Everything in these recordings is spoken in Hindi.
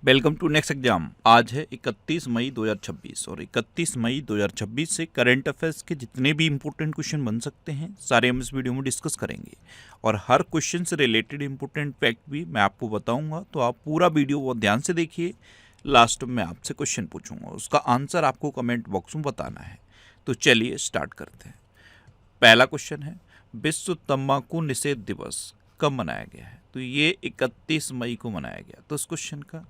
Welcome to next exam. आज है 31 मई 2026 और 31 मई 2026 से करंट अफेयर्स के जितने भी इंपॉर्टेंट क्वेश्चन बन सकते हैं सारे हम इस वीडियो में डिस्कस करेंगे और हर क्वेश्चन से रिलेटेड इंपॉर्टेंट फैक्ट भी मैं आपको बताऊंगा। तो आप पूरा वीडियो बहुत ध्यान से देखिए। लास्ट में आपसे क्वेश्चन पूछूंगा, उसका आंसर आपको कमेंट बॉक्स में बताना है। तो चलिए स्टार्ट करते हैं। पहला क्वेश्चन है, विश्व तंबाकू निषेध दिवस कब मनाया गया है? तो ये 31 मई को मनाया गया। तो इस क्वेश्चन का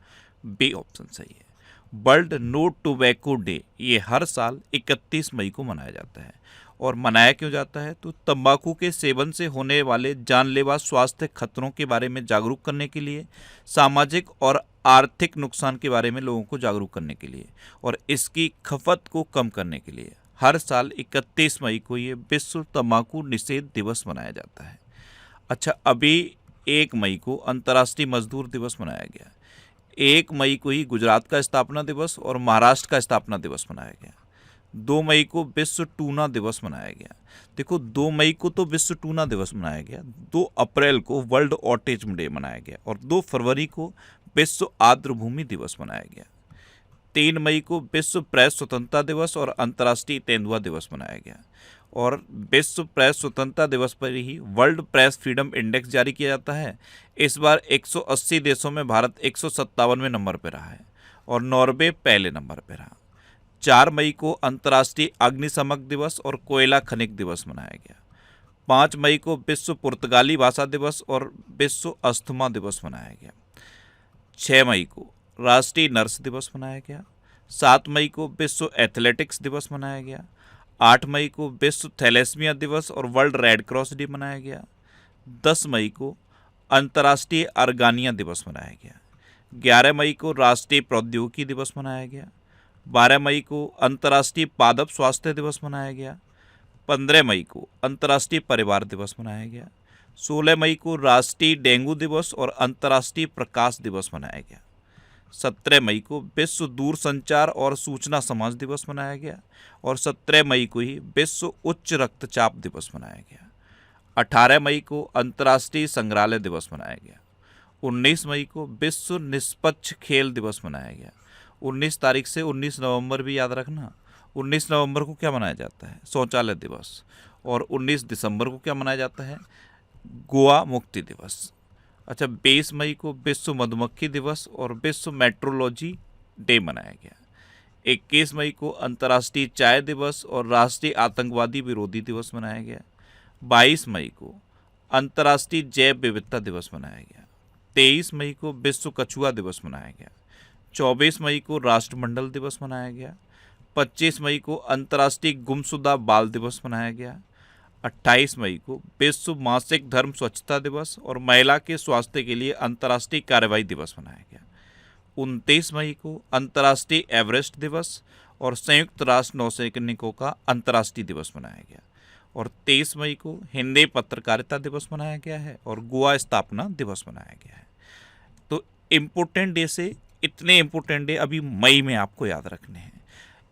बी ऑप्शन सही है। वर्ल्ड नो टोबैको डे ये हर साल 31 मई को मनाया जाता है। और मनाया क्यों जाता है? तो तंबाकू के सेवन से होने वाले जानलेवा स्वास्थ्य खतरों के बारे में जागरूक करने के लिए, सामाजिक और आर्थिक नुकसान के बारे में लोगों को जागरूक करने के लिए और इसकी खपत को कम करने के लिए हर साल 31 मई को ये विश्व तंबाकू निषेध दिवस मनाया जाता है। अच्छा, अभी 1 मई को अंतर्राष्ट्रीय मजदूर दिवस मनाया गया। 1 मई को ही गुजरात का स्थापना दिवस और महाराष्ट्र का स्थापना दिवस मनाया गया। 2 मई को विश्व टूना दिवस मनाया गया। देखो, 2 मई को तो विश्व टूना दिवस मनाया गया, 2 अप्रैल को वर्ल्ड ऑटिज्म डे मनाया गया और 2 फरवरी को विश्व आर्द्रभूमि दिवस मनाया गया। 3 मई को विश्व प्रेस स्वतंत्रता दिवस और अंतर्राष्ट्रीय तेंदुआ दिवस मनाया गया। और विश्व प्रेस स्वतंत्रता दिवस पर ही वर्ल्ड प्रेस फ्रीडम इंडेक्स जारी किया जाता है। इस बार 180 देशों में भारत 157वें नंबर पर रहा है और नॉर्वे पहले नंबर पर रहा। 4 मई को अंतर्राष्ट्रीय अग्निशमक दिवस और कोयला खनिक दिवस मनाया गया। 5 मई को विश्व पुर्तगाली भाषा दिवस और विश्व अस्थमा दिवस मनाया गया। 6 मई को राष्ट्रीय नर्स दिवस मनाया गया। 7 मई को विश्व एथलेटिक्स दिवस मनाया गया। 8 मई को विश्व थैलेसीमिया दिवस और वर्ल्ड रेड क्रॉस डे मनाया गया। 10 मई को अंतर्राष्ट्रीय अर्गानिया दिवस मनाया गया। 11 मई को राष्ट्रीय प्रौद्योगिकी दिवस मनाया गया। 12 मई को अंतर्राष्ट्रीय पादप स्वास्थ्य दिवस मनाया गया। 15 मई को अंतर्राष्ट्रीय परिवार दिवस मनाया गया। 16 मई को राष्ट्रीय डेंगू दिवस और अंतर्राष्ट्रीय प्रकाश दिवस मनाया गया। 17 मई को विश्व दूरसंचार और सूचना समाज दिवस मनाया गया और 17 मई को ही विश्व उच्च रक्तचाप दिवस मनाया गया। 18 मई को अंतर्राष्ट्रीय संग्रहालय दिवस मनाया गया। 19 मई को विश्व निष्पक्ष खेल दिवस मनाया गया। 19 तारीख से 19 नवंबर भी याद रखना। 19 नवंबर को क्या मनाया जाता है? शौचालय दिवस। और 19 दिसंबर को क्या मनाया जाता है? गोवा मुक्ति दिवस। अच्छा, 20 मई को विश्व मधुमक्खी दिवस और विश्व मेट्रोलॉजी डे मनाया गया। 21 मई को अंतर्राष्ट्रीय चाय दिवस और राष्ट्रीय आतंकवादी विरोधी दिवस मनाया गया। 22 मई को अंतर्राष्ट्रीय जैव विविधता दिवस मनाया गया। 23 मई को विश्व कछुआ दिवस मनाया गया। 24 मई को राष्ट्रमंडल दिवस मनाया गया। 25 मई को अंतर्राष्ट्रीय गुमशुदा बाल दिवस मनाया गया। 28 मई को विश्व मासिक धर्म स्वच्छता दिवस और महिला के स्वास्थ्य के लिए अंतर्राष्ट्रीय कार्रवाई दिवस मनाया गया। 29 मई को अंतर्राष्ट्रीय एवरेस्ट दिवस और संयुक्त राष्ट्र नौसैनिकों का अंतर्राष्ट्रीय दिवस मनाया गया। और 23 मई को हिंदी पत्रकारिता दिवस मनाया गया है और गोवा स्थापना दिवस मनाया गया है। तो इम्पोर्टेंट डे से इतने इम्पोर्टेंट डे अभी मई में आपको याद रखने हैं।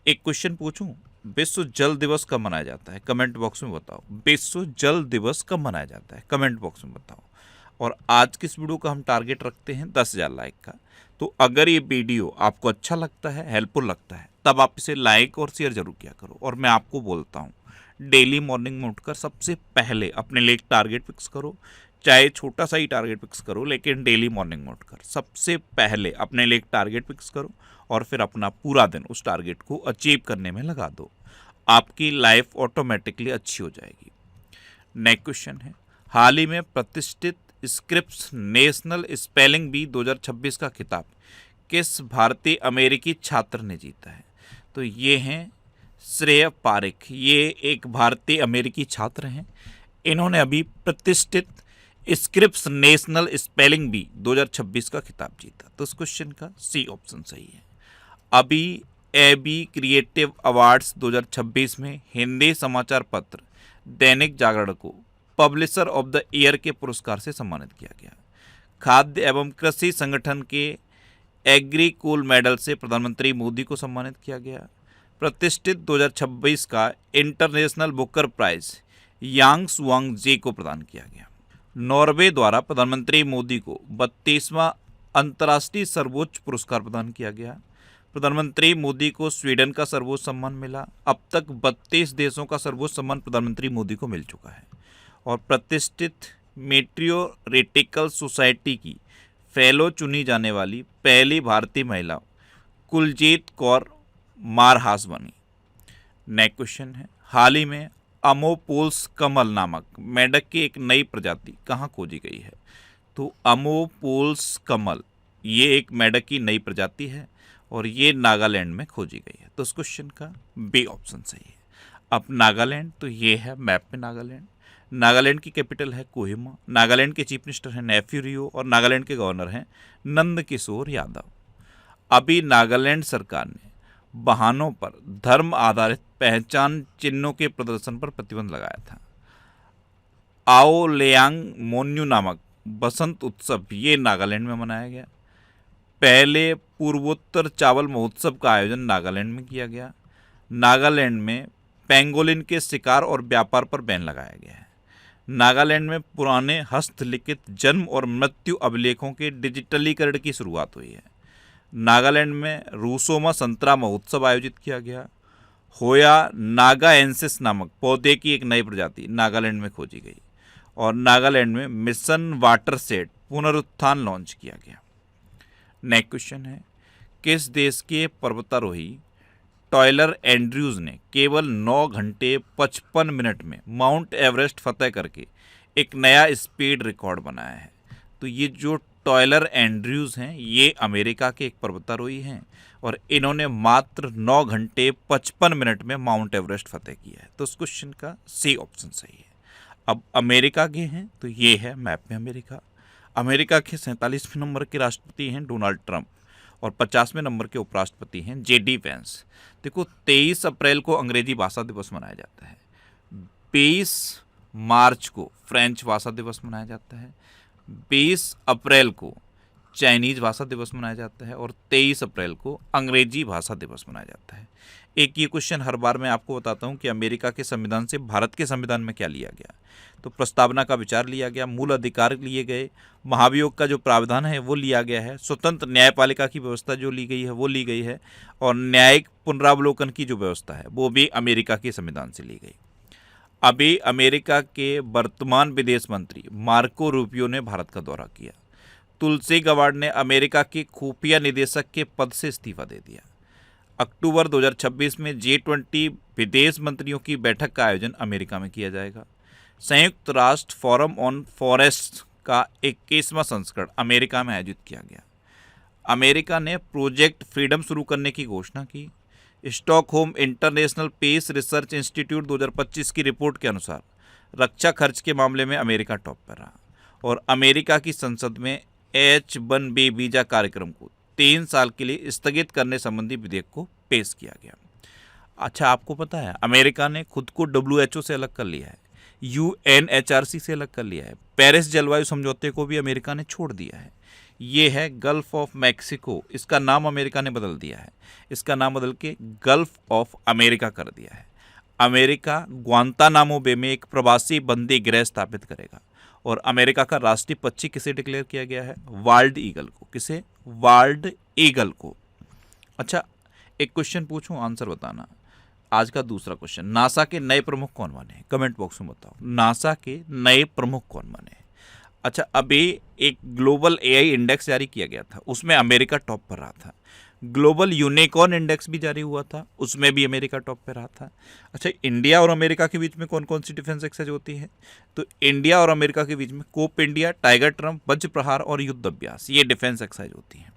एक क्वेश्चन पूछूं, विश्व जल दिवस कब मनाया जाता है? कमेंट बॉक्स में बताओ। विश्व जल दिवस कब मनाया जाता है? कमेंट बॉक्स में बताओ। और आज की इस वीडियो का हम टारगेट रखते हैं 10,000 लाइक का। तो अगर ये वीडियो आपको अच्छा लगता है, हेल्पफुल लगता है, तब आप इसे लाइक और शेयर जरूर किया करो। और मैं आपको बोलता हूँ, डेली मॉर्निंग में उठकर सबसे पहले अपने लिए एक टारगेट फिक्स करो। चाहे छोटा सा ही टारगेट फिक्स करो, लेकिन डेली मॉर्निंग में उठकर सबसे पहले अपने लिए एक टारगेट फिक्स करो और फिर अपना पूरा दिन उस टारगेट को अचीव करने में लगा दो। आपकी लाइफ ऑटोमेटिकली अच्छी हो जाएगी। नेक्स्ट क्वेश्चन है, हाल ही में प्रतिष्ठित स्क्रिप्स नेशनल स्पेलिंग बी 2026 का खिताब किस भारतीय अमेरिकी छात्र ने जीता है? तो ये हैं श्रेय पारिक। ये एक भारतीय अमेरिकी छात्र हैं। इन्होंने अभी प्रतिष्ठित स्क्रिप्स नेशनल स्पेलिंग बी 2026 का खिताब जीता। तो इस क्वेश्चन का सी ऑप्शन सही है। अभी एबी क्रिएटिव अवार्ड्स 2026 में हिंदी समाचार पत्र दैनिक जागरण को पब्लिशर ऑफ द ईयर के पुरस्कार से सम्मानित किया गया। खाद्य एवं कृषि संगठन के एग्रीकूल मेडल से प्रधानमंत्री मोदी को सम्मानित किया गया। प्रतिष्ठित 2026 का इंटरनेशनल बुकर प्राइज यांग सुआंग जे को प्रदान किया गया। नॉर्वे द्वारा प्रधानमंत्री मोदी को 32वां अंतर्राष्ट्रीय सर्वोच्च पुरस्कार प्रदान किया गया। प्रधानमंत्री मोदी को स्वीडन का सर्वोच्च सम्मान मिला। अब तक 32 देशों का सर्वोच्च सम्मान प्रधानमंत्री मोदी को मिल चुका है। और प्रतिष्ठित मेट्रियोटिकल सोसाइटी की फेलो चुनी जाने वाली पहली भारतीय महिला कुलजीत कौर मारहास बनी। नेक्स्ट क्वेश्चन है, हाल ही में अमोपोल्स कमल नामक मेंढक की एक नई प्रजाति कहाँ खोजी गई है? तो अमोपोल्स कमल ये एक मेंढक की नई प्रजाति है और ये नागालैंड में खोजी गई है। तो इस क्वेश्चन का बी ऑप्शन सही है। अब नागालैंड, तो ये है मैप में नागालैंड। नागालैंड की कैपिटल है कोहिमा। नागालैंड के चीफ मिनिस्टर हैं नेफ्यू रियो और नागालैंड के गवर्नर हैं नंद किशोर यादव। अभी नागालैंड सरकार ने वाहनों पर धर्म आधारित पहचान चिन्हों के प्रदर्शन पर प्रतिबंध लगाया था। आओ लेयांग मोन्यू नामक बसंत उत्सव ये नागालैंड में मनाया गया। पहले पूर्वोत्तर चावल महोत्सव का आयोजन नागालैंड में किया गया। नागालैंड में पेंगोलिन के शिकार और व्यापार पर बैन लगाया गया है। नागालैंड में पुराने हस्तलिखित जन्म और मृत्यु अभिलेखों के डिजिटलीकरण की शुरुआत हुई है। नागालैंड में रूसोमा संतरा महोत्सव आयोजित किया गया। होया नागाएंसिस नामक पौधे की एक नई प्रजाति नागालैंड में खोजी गई। और नागालैंड में मिशन वाटरशेड पुनरुत्थान लॉन्च किया गया। नेक्स्ट क्वेश्चन है, किस देश के पर्वतारोही टायलर एंड्रयूज ने केवल 9 घंटे 55 मिनट में माउंट एवरेस्ट फतेह करके एक नया स्पीड रिकॉर्ड बनाया है? तो ये जो टायलर एंड्रयूज हैं ये अमेरिका के एक पर्वतारोही हैं और इन्होंने मात्र 9 घंटे 55 मिनट में माउंट एवरेस्ट फतेह किया है। तो इस क्वेश्चन का सी ऑप्शन सही है। अब अमेरिका के हैं, तो ये है मैप में अमेरिका। अमेरिका के 47वें नंबर के राष्ट्रपति हैं डोनाल्ड ट्रंप और 50वें नंबर के उपराष्ट्रपति हैं जेडी वेंस। देखो 23 अप्रैल को अंग्रेजी भाषा दिवस मनाया जाता है, 20 मार्च को फ्रेंच भाषा दिवस मनाया जाता है, 20 अप्रैल को चाइनीज भाषा दिवस मनाया जाता है और 23 अप्रैल को अंग्रेजी भाषा दिवस मनाया जाता है। एक ये क्वेश्चन हर बार मैं आपको बताता हूँ कि अमेरिका के संविधान से भारत के संविधान में क्या लिया गया। तो प्रस्तावना का विचार लिया गया, मूल अधिकार लिए गए, महाभियोग का जो प्रावधान है वो लिया गया है, स्वतंत्र न्यायपालिका की व्यवस्था जो ली गई है वो ली गई है और न्यायिक पुनरावलोकन की जो व्यवस्था है वो भी अमेरिका के संविधान से ली गई। अभी अमेरिका के वर्तमान विदेश मंत्री मार्को रूबियो ने भारत का दौरा किया। तुलसी गबार्ड ने अमेरिका के खुफिया निदेशक के पद से इस्तीफा दे दिया। अक्टूबर 2026 में G20 विदेश मंत्रियों की बैठक का आयोजन अमेरिका में किया जाएगा। संयुक्त राष्ट्र फोरम ऑन फॉरेस्ट का 21वां संस्करण अमेरिका में आयोजित किया गया। अमेरिका ने प्रोजेक्ट फ्रीडम शुरू करने की घोषणा की। Stockholm International Peace Research Institute 2025 की रिपोर्ट के अनुसार रक्षा खर्च के मामले में अमेरिका टॉप पर रहा और अमेरिका की संसद में H-1B वीजा कार्यक्रम को 3 साल के लिए स्थगित करने संबंधी विधेयक को पेश किया गया। अच्छा, आपको पता है अमेरिका ने खुद को WHO से अलग कर लिया है, UNHRC से अलग कर लिया है, पेरिस जलवायु समझौते को भी अमेरिका ने छोड़ दिया है। ये है गल्फ ऑफ मैक्सिको, इसका नाम अमेरिका ने बदल दिया है, इसका नाम बदल के गल्फ ऑफ अमेरिका कर दिया है। अमेरिका ग्वांतानामो बे में एक प्रवासी बंदी गृह स्थापित करेगा और अमेरिका का राष्ट्रीय पक्षी किसे डिक्लेयर किया गया है? वाल्ड ईगल को। किसे? वाल्ड ईगल को। अच्छा, एक क्वेश्चन पूछूं, आंसर बताना। आज का दूसरा क्वेश्चन, नासा के नए प्रमुख कौन बने? कमेंट बॉक्स में बताओ, नासा के नए प्रमुख कौन बने? अच्छा, अभी एक ग्लोबल AI इंडेक्स जारी किया गया था, उसमें अमेरिका टॉप पर रहा था। ग्लोबल यूनिकॉर्न इंडेक्स भी जारी हुआ था, उसमें भी अमेरिका टॉप पे रहा था। अच्छा, इंडिया और अमेरिका के बीच में कौन कौन सी डिफेंस एक्सरसाइज होती है? तो इंडिया और अमेरिका के बीच में कोप इंडिया, टाइगर ट्रम्प, वज्र प्रहार और युद्ध अभ्यास, ये डिफेंस एक्सरसाइज होती है।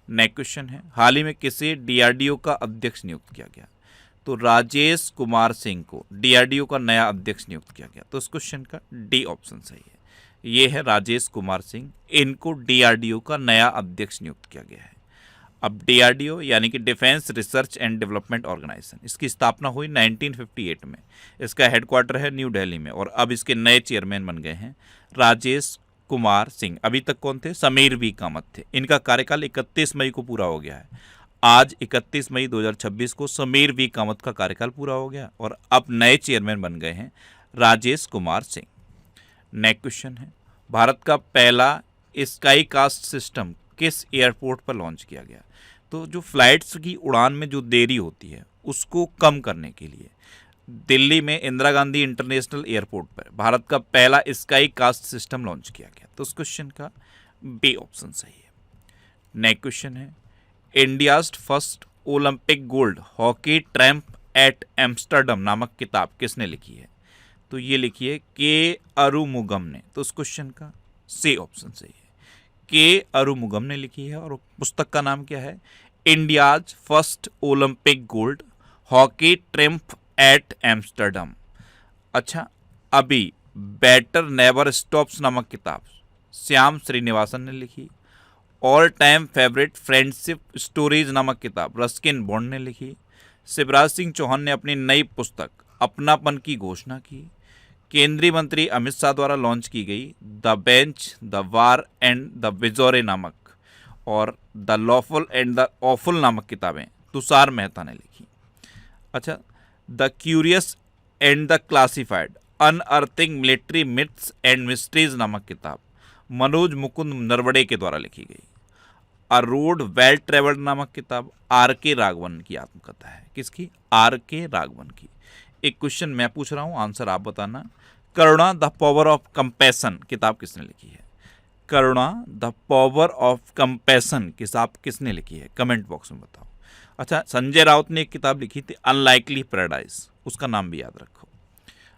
नेक्स्ट क्वेश्चन है, हाल ही में किसे DRDO का अध्यक्ष नियुक्त किया गया? तो राजेश कुमार सिंह को DRDO का नया अध्यक्ष नियुक्त किया गया। तो इस क्वेश्चन का डी ऑप्शन सही है। ये है राजेश कुमार सिंह, इनको DRDO का नया अध्यक्ष नियुक्त किया गया है। अब DRDO यानी कि defence research and development organisation, इसकी स्थापना हुई 1958 में। इसका हेडक्वार्टर है न्यू दिल्ली में और अब इसके नए चेयरमैन बन गए हैं राजेश कुमार सिंह। अभी तक कौन थे? समीर वी कामत थे। इनका कार्यकाल 31 मई को पूरा हो गया है। आज 31 मई 2026 को समीर वी कामत का कार्यकाल पूरा हो गया और अब नए चेयरमैन बन गए हैं राजेश कुमार सिंह। नेक्स्ट क्वेश्चन है, भारत का पहला स्काई कास्ट सिस्टम किस एयरपोर्ट पर लॉन्च किया गया? तो जो फ्लाइट्स की उड़ान में जो देरी होती है उसको कम करने के लिए दिल्ली में इंदिरा गांधी इंटरनेशनल एयरपोर्ट पर भारत का पहला स्काई कास्ट सिस्टम लॉन्च किया गया। तो उस क्वेश्चन का बी ऑप्शन सही है। नेक्स्ट क्वेश्चन है, India's first Olympic gold hockey triumph at Amsterdam नामक किताब किसने लिखी है? तो ये लिखी है के अरुमुगम ने। तो उस क्वेश्चन का सी ऑप्शन सही है, के अरुमुगम ने लिखी है। और पुस्तक का नाम क्या है? India's first Olympic gold hockey triumph at Amsterdam. अच्छा, अभी बेटर नेवर स्टॉप्स नामक किताब श्याम श्रीनिवासन ने लिखी। All time favourite friendship stories नामक किताब रस्किन बॉन्ड ने लिखी। शिवराज सिंह चौहान ने अपनी नई पुस्तक अपनापन की घोषणा की। केंद्रीय मंत्री अमित शाह द्वारा लॉन्च की गई the bench, the bar and the bizarre नामक और the lawful and the awful नामक किताबें तुषार मेहता ने लिखी। अच्छा, the curious and the classified unearthing military myths and mysteries नामक किताब मनोज मुकुंद नरवड़े के द्वारा लिखी गई। अ रोड वेल ट्रेवल्ड नामक किताब आर के राघवन की आत्मकथा है। किसकी? आर के राघवन की। एक क्वेश्चन मैं पूछ रहा हूँ, आंसर आप बताना। करुणा द पावर ऑफ कंपैशन किताब किसने लिखी है? करुणा द पावर ऑफ कंपैशन किताब किसने लिखी है? कमेंट बॉक्स में बताओ। अच्छा, संजय राउत ने एक किताब लिखी थी अनलाइकली पैराडाइज, उसका नाम भी याद रखो।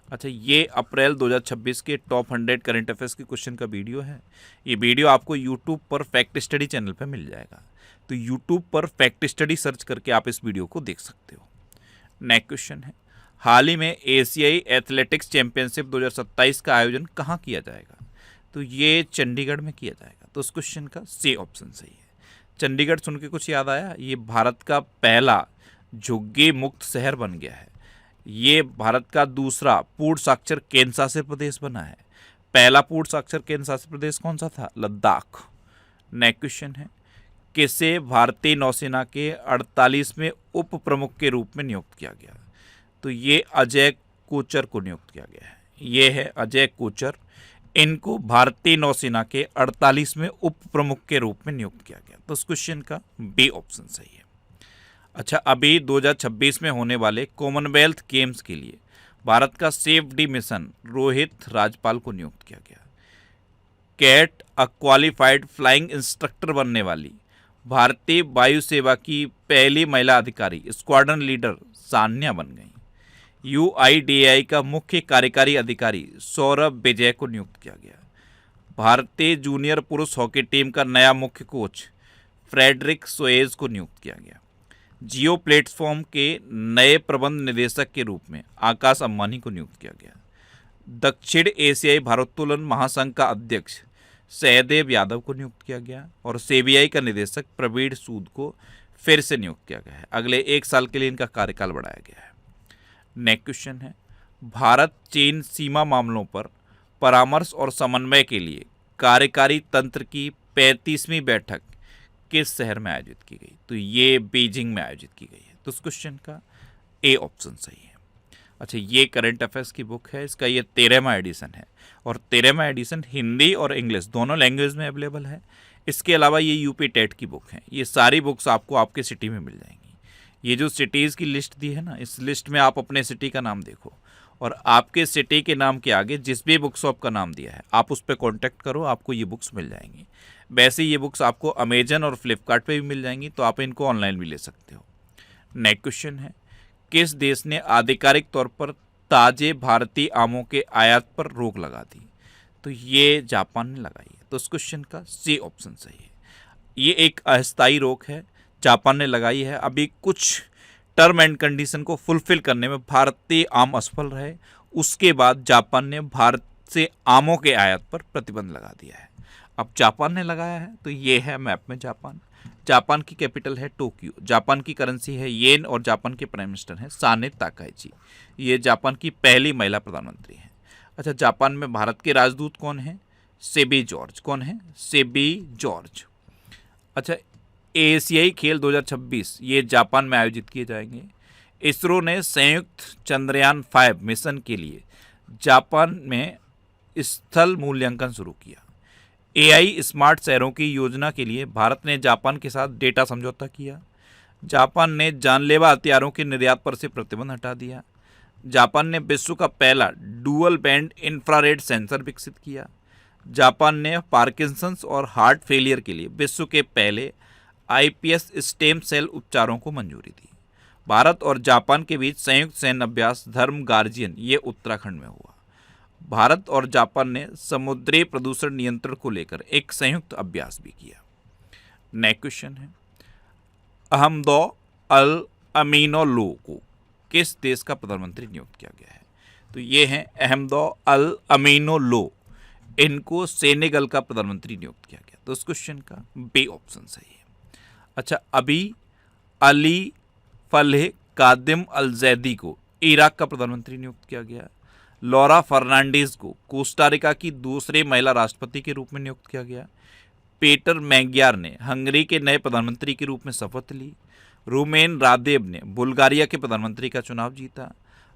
अच्छा, ये अप्रैल 2026 के टॉप 100 करंट अफेयर्स के क्वेश्चन का वीडियो है। ये वीडियो आपको यूट्यूब पर फैक्ट स्टडी चैनल पर मिल जाएगा। तो यूट्यूब पर फैक्ट स्टडी सर्च करके आप इस वीडियो को देख सकते हो। नेक्स्ट क्वेश्चन है, हाल ही में एशियाई एथलेटिक्स चैंपियनशिप 2027 का आयोजन कहाँ किया जाएगा? तो ये चंडीगढ़ में किया जाएगा। तो उस क्वेश्चन का सी ऑप्शन सही है। चंडीगढ़ सुन के कुछ याद आया? ये भारत का पहला झुग्गी मुक्त शहर बन गया है। ये भारत का दूसरा पूर्ण साक्षर केंद्र शासित प्रदेश बना है। पहला पूर्ण साक्षर केंद्र शासित प्रदेश कौन सा था? लद्दाख। नेक्स्ट क्वेश्चन है, किसे भारतीय नौसेना के 48वें उप प्रमुख के रूप में नियुक्त किया गया? तो ये अजय कोचर को नियुक्त किया गया है। ये है अजय कोचर, इनको भारतीय नौसेना के 48वें उप प्रमुख के रूप में नियुक्त किया गया। तो उस क्वेश्चन का बी ऑप्शन सही है। अच्छा, अभी 2026 में होने वाले कॉमनवेल्थ गेम्स के लिए भारत का chef de mission Rohit Rajpal को नियुक्त किया गया। Cat A qualified flying instructor बनने वाली भारतीय वायु सेवा की पहली महिला अधिकारी स्क्वाड्रन लीडर सान्या बन गई। UIDAI का मुख्य कार्यकारी अधिकारी सौरभ विजय को नियुक्त किया गया। भारतीय जूनियर पुरुष हॉकी टीम का नया मुख्य कोच फ्रेडरिक सोएज को नियुक्त किया गया। जियो प्लेटफॉर्म के नए प्रबंध निदेशक के रूप में आकाश अंबानी को नियुक्त किया गया। दक्षिण एशियाई भारोत्तोलन महासंघ का अध्यक्ष सहदेव यादव को नियुक्त किया गया। और CBI का निदेशक प्रवीण सूद को फिर से नियुक्त किया गया है। अगले 1 साल के लिए इनका कार्यकाल बढ़ाया गया है। नेक्स्ट क्वेश्चन है, भारत चीन सीमा मामलों पर परामर्श और समन्वय के लिए कार्यकारी तंत्र की 35वीं बैठक किस शहर में आयोजित की गई? तो ये बीजिंग में आयोजित की गई है। तो उस क्वेश्चन का ए ऑप्शन सही है। अच्छा, ये करंट अफेयर्स की बुक है, इसका ये 13वां एडिशन है और 13वां एडिशन हिंदी और इंग्लिश दोनों लैंग्वेज में अवेलेबल है। इसके अलावा ये यूपी टेट की बुक है। ये सारी बुक्स आपको आपके सिटी में मिल जाएंगी। ये जो सिटीज़ की लिस्ट दी है ना, इस लिस्ट में आप अपने सिटी का नाम देखो और आपके सिटी के नाम के आगे जिस भी बुक शॉप का नाम दिया है आप उस पर कॉन्टैक्ट करो, आपको ये बुक्स मिल जाएंगी। वैसे ये बुक्स आपको अमेजन और फ्लिपकार्ट पे भी मिल जाएंगी, तो आप इनको ऑनलाइन भी ले सकते हो। नेक्स्ट क्वेश्चन है, किस देश ने आधिकारिक तौर पर ताजे भारतीय आमों के आयात पर रोक लगा दी? तो ये जापान ने लगाई है। तो इस क्वेश्चन का सी ऑप्शन सही है। ये एक अस्थायी रोक है, जापान ने लगाई है। अभी कुछ टर्म एंड कंडीशन को फुलफिल करने में भारतीय आम असफल रहे, उसके बाद जापान ने भारत से आमों के आयात पर प्रतिबंध लगा दिया है। अब जापान ने लगाया है, तो ये है मैप में जापान। जापान की कैपिटल है टोक्यो, जापान की करेंसी है येन और जापान के प्राइम मिनिस्टर हैं साने ताकाइची। ये जापान की पहली महिला प्रधानमंत्री हैं। अच्छा, जापान में भारत के राजदूत कौन हैं? सेबी जॉर्ज। कौन है? सेबी जॉर्ज। अच्छा, एशियाई खेल 2026 ये जापान में आयोजित किए जाएंगे। इसरो ने संयुक्त चंद्रयान 5 मिशन के लिए जापान में स्थल मूल्यांकन शुरू किया। AI स्मार्ट शहरों की योजना के लिए भारत ने जापान के साथ डेटा समझौता किया। जापान ने जानलेवा हथियारों के निर्यात पर से प्रतिबंध हटा दिया। जापान ने विश्व का पहला डुअल बैंड इंफ्रारेड सेंसर विकसित किया। जापान ने पार्किंसंस और हार्ट फेलियर के लिए विश्व के पहले iPS स्टेम सेल उपचारों को मंजूरी दी। भारत और जापान के बीच संयुक्त सैन्य अभ्यास धर्म गार्जियन ये उत्तराखंड में हुआ। भारत और जापान ने समुद्री प्रदूषण नियंत्रण को लेकर एक संयुक्त अभ्यास भी किया। नेक्स्ट क्वेश्चन है, अहमदो अल अमीनोलो को किस देश का प्रधानमंत्री नियुक्त किया गया है? तो ये हैं अहमदो अल अमीनोलो, इनको सेनेगल का प्रधानमंत्री नियुक्त किया गया। तो उस क्वेश्चन का बी ऑप्शन सही है। अच्छा, अभी अली फलेह कादिम अल जैदी को इराक का प्रधानमंत्री नियुक्त किया गया। लौरा फर्नांडीज को कोस्टारिका की दूसरी महिला राष्ट्रपति के रूप में नियुक्त किया गया। पीटर मैग्यार ने हंगरी के नए प्रधानमंत्री के रूप में शपथ ली। रूमेन रादेव ने बुल्गारिया के प्रधानमंत्री का चुनाव जीता।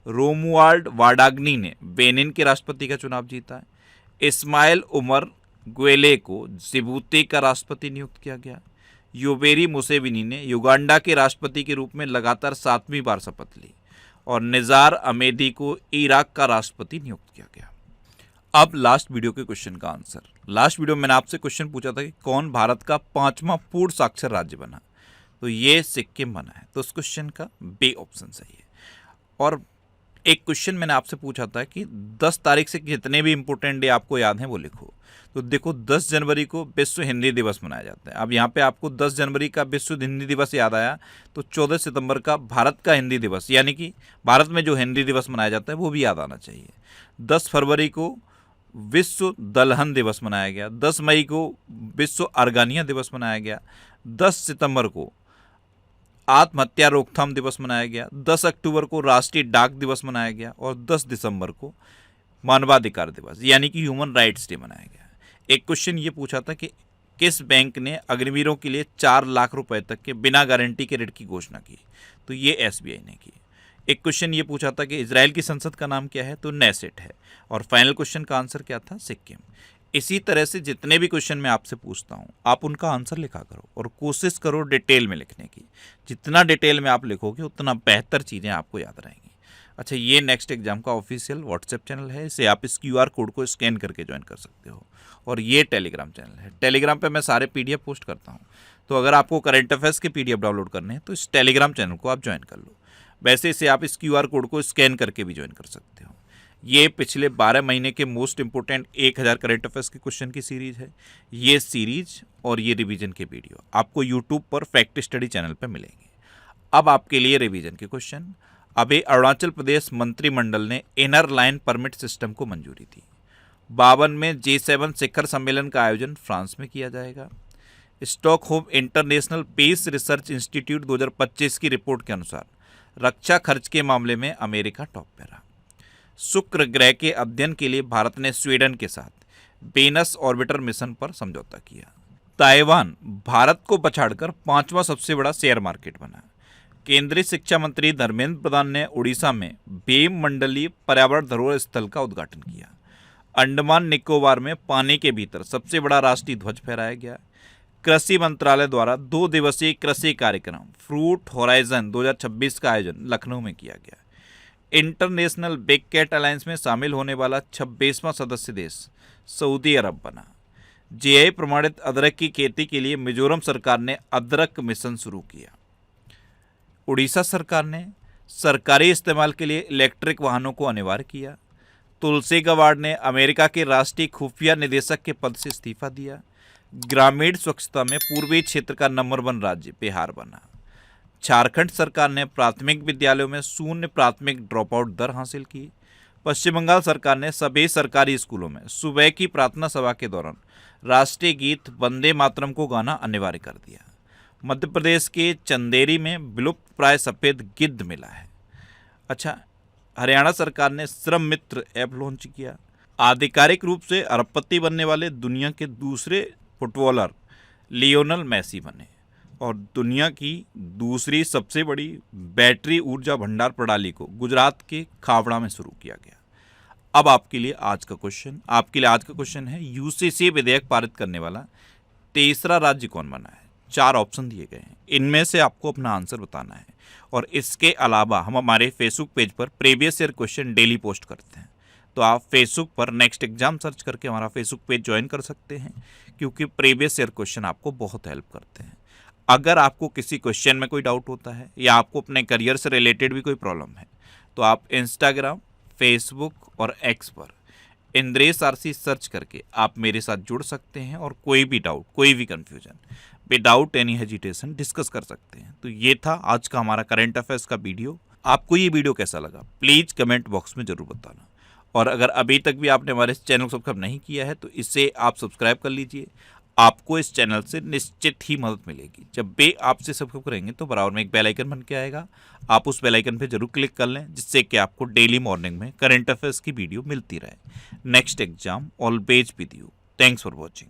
रोमुआल्ड वाडाग्नी ने बेनिन के राष्ट्रपति का चुनाव जीता। इस्माइल उमर ग्वेले को जिबूती का राष्ट्रपति नियुक्त किया गया। योवेरी मुसेविनी ने युगांडा के राष्ट्रपति के रूप में लगातार 7वीं बार शपथ ली। और निज़ार अमेदी को इराक का राष्ट्रपति नियुक्त किया गया। अब लास्ट वीडियो के क्वेश्चन का आंसर। लास्ट वीडियो में मैंने आपसे क्वेश्चन पूछा था कि कौन भारत का 5वां पूर्ण साक्षर राज्य बना, तो ये सिक्किम बना है। तो उस क्वेश्चन का बी ऑप्शन सही है। और एक क्वेश्चन मैंने आपसे पूछा था कि 10 तारीख से जितने भी इंपॉर्टेंट डे आपको याद हैं वो लिखो। तो देखो 10 जनवरी को विश्व हिंदी दिवस मनाया जाता है। अब यहाँ पे आपको 10 जनवरी का विश्व हिंदी दिवस याद आया, तो 14 सितंबर का भारत का हिंदी दिवस, यानी कि भारत में जो हिंदी दिवस मनाया जाता है वो भी याद आना चाहिए। 10 फरवरी को विश्व दलहन दिवस मनाया गया। 10 मई को विश्व अर्गानिया दिवस मनाया गया। 10 सितंबर को आत्महत्या रोकथाम दिवस मनाया गया। 10 अक्टूबर को राष्ट्रीय डाक दिवस मनाया गया। और 10 दिसंबर को मानवाधिकार दिवस यानी कि ह्यूमन राइट्स डे मनाया गया। एक क्वेश्चन ये पूछा था कि किस बैंक ने अग्निवीरों के लिए 4 लाख रुपए तक के बिना गारंटी के ऋण की घोषणा की, तो ये SBI ने की। एक क्वेश्चन ये पूछा था कि इजराइल की संसद का नाम क्या है, तो नेसेट है। और फाइनल क्वेश्चन का आंसर क्या था, सिक्किम। इसी तरह से जितने भी क्वेश्चन मैं आपसे पूछता हूँ आप उनका आंसर लिखा करो और कोशिश करो डिटेल में लिखने की। जितना डिटेल में आप लिखोगे उतना बेहतर चीज़ें आपको याद रहेंगी। अच्छा, ये नेक्स्ट एग्जाम का ऑफिशियल व्हाट्सएप चैनल है, इसे आप इस QR कोड को स्कैन करके ज्वाइन कर सकते हो। और ये टेलीग्राम चैनल है, टेलीग्राम पे मैं सारे PDF पोस्ट करता हूँ। तो अगर आपको करंट अफेयर्स के PDF डाउनलोड करने हैं तो इस टेलीग्राम चैनल को आप ज्वाइन कर लो। वैसे इसे आप इस QR कोड को स्कैन करके भी ज्वाइन कर सकते हो। ये पिछले 12 महीने के मोस्ट इंपोर्टेंट 1000 करंट अफेयर्स के क्वेश्चन की सीरीज है। ये सीरीज और ये रिवीजन के वीडियो आपको यूट्यूब पर फैक्ट स्टडी चैनल पर मिलेंगे। अब आपके लिए रिवीजन के क्वेश्चन। अभी अरुणाचल प्रदेश मंत्रिमंडल ने इनर लाइन परमिट सिस्टम को मंजूरी दी। 52 में G7 शिखर सम्मेलन का आयोजन फ्रांस में किया जाएगा। Stockholm International Peace Research Institute 2025 की रिपोर्ट के अनुसार रक्षा खर्च के मामले में अमेरिका टॉप पे रहा। शुक्र ग्रह के अध्ययन के लिए भारत ने स्वीडन के साथ वेनस ऑर्बिटर मिशन पर समझौता किया। ताइवान भारत को पछाड़कर 5वां सबसे बड़ा शेयर मार्केट बना। केंद्रीय शिक्षा मंत्री धर्मेंद्र प्रधान ने उड़ीसा में भीम मंडलीय पर्यावरण धरोहर स्थल का उद्घाटन किया। अंडमान निकोबार में पानी के भीतर सबसे बड़ा राष्ट्रीय ध्वज फहराया गया। कृषि मंत्रालय द्वारा 2 दिवसीय कृषि कार्यक्रम फ्रूट होराइजन 2026 का आयोजन लखनऊ में किया गया। इंटरनेशनल बिग कैट अलायंस में शामिल होने वाला 26वां सदस्य देश सऊदी अरब बना। GI प्रमाणित अदरक की खेती के लिए मिजोरम सरकार ने अदरक मिशन शुरू किया। उड़ीसा सरकार ने सरकारी इस्तेमाल के लिए इलेक्ट्रिक वाहनों को अनिवार्य किया। तुलसी गवाड़ ने अमेरिका के राष्ट्रीय खुफिया निदेशक के पद से इस्तीफा दिया। ग्रामीण स्वच्छता में पूर्वी क्षेत्र का नंबर 1 राज्य बिहार बना। झारखंड सरकार ने प्राथमिक विद्यालयों में 0 प्राथमिक ड्रॉप आउट दर हासिल की। पश्चिम बंगाल सरकार ने सभी सरकारी स्कूलों में सुबह की प्रार्थना सभा के दौरान राष्ट्रीय गीत वंदे मातरम को गाना अनिवार्य कर दिया। मध्य प्रदेश के चंदेरी में विलुप्त प्राय सफ़ेद गिद्ध मिला है। अच्छा, हरियाणा सरकार ने श्रम मित्र ऐप लॉन्च किया। आधिकारिक रूप से अरबपति बनने वाले दुनिया के दूसरे फुटबॉलर लियोनल मेसी बने। और दुनिया की दूसरी सबसे बड़ी बैटरी ऊर्जा भंडार प्रणाली को गुजरात के खावड़ा में शुरू किया गया। अब आपके लिए आज का क्वेश्चन है यूसीसी विधेयक पारित करने वाला तीसरा राज्य कौन बना है। 4 ऑप्शन दिए गए हैं, इनमें से आपको अपना आंसर बताना है। और इसके अलावा हम हमारे फेसबुक पेज पर previous year question daily post करते हैं, तो आप फेसबुक पर नेक्स्ट एग्जाम सर्च करके हमारा फेसबुक पेज ज्वाइन कर सकते हैं, क्योंकि प्रीवियस ईयर क्वेश्चन आपको बहुत हेल्प करते हैं। अगर आपको किसी क्वेश्चन में कोई डाउट होता है या आपको अपने करियर से रिलेटेड भी कोई प्रॉब्लम है, तो आप इंस्टाग्राम, फेसबुक और एक्स पर इंद्रेश आरसी सर्च करके आप मेरे साथ जुड़ सकते हैं और कोई भी डाउट, कोई भी confusion without any hesitation discuss कर सकते हैं। तो ये था आज का हमारा करंट अफेयर्स का वीडियो। आपको ये वीडियो कैसा लगा प्लीज़ कमेंट बॉक्स में ज़रूर बताना। और अगर अभी तक भी आपने हमारे चैनल को सब्सक्राइब नहीं किया है तो इसे आप सब्सक्राइब कर लीजिए। आपको इस चैनल से निश्चित ही मदद मिलेगी। जब भी आपसे सब्सक्राइब करेंगे तो बराबर में एक बेल आइकन बन के आएगा, आप उस बेल आइकन पे जरूर क्लिक कर लें, जिससे कि आपको डेली मॉर्निंग में करंट अफेयर्स की वीडियो मिलती रहे। Next exam always with you. Thanks for watching.